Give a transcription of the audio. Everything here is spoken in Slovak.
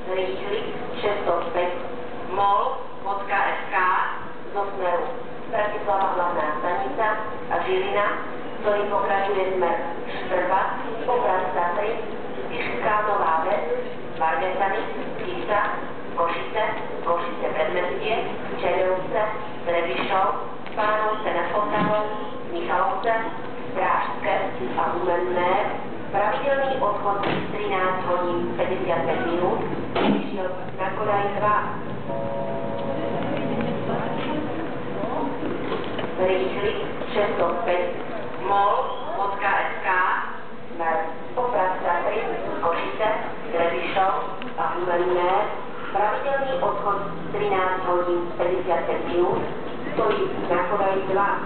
Rýchlik 605 mol.sk zo smeru Bratislava hlavná stanica a Žilina, ktorý pokračuje smer Štrba, Poprad Tatry, Spišská Nová Ves, Vargesany, Tisa, Košice, Košice Predmestie, Čerevce, Trebišov, Pánovce nad Otavou, Michalovce, Strážske a Humenné. Pravidelný odchod 13 hodín 55 minút, išiel na Kodaj 2. Rýchlik 605 mol.sk smer Poprad Tatry, Košice, Trebišov a Humenné. Pravidelný odchod 13 hodín 55 minút, stojí na Kodaj 2.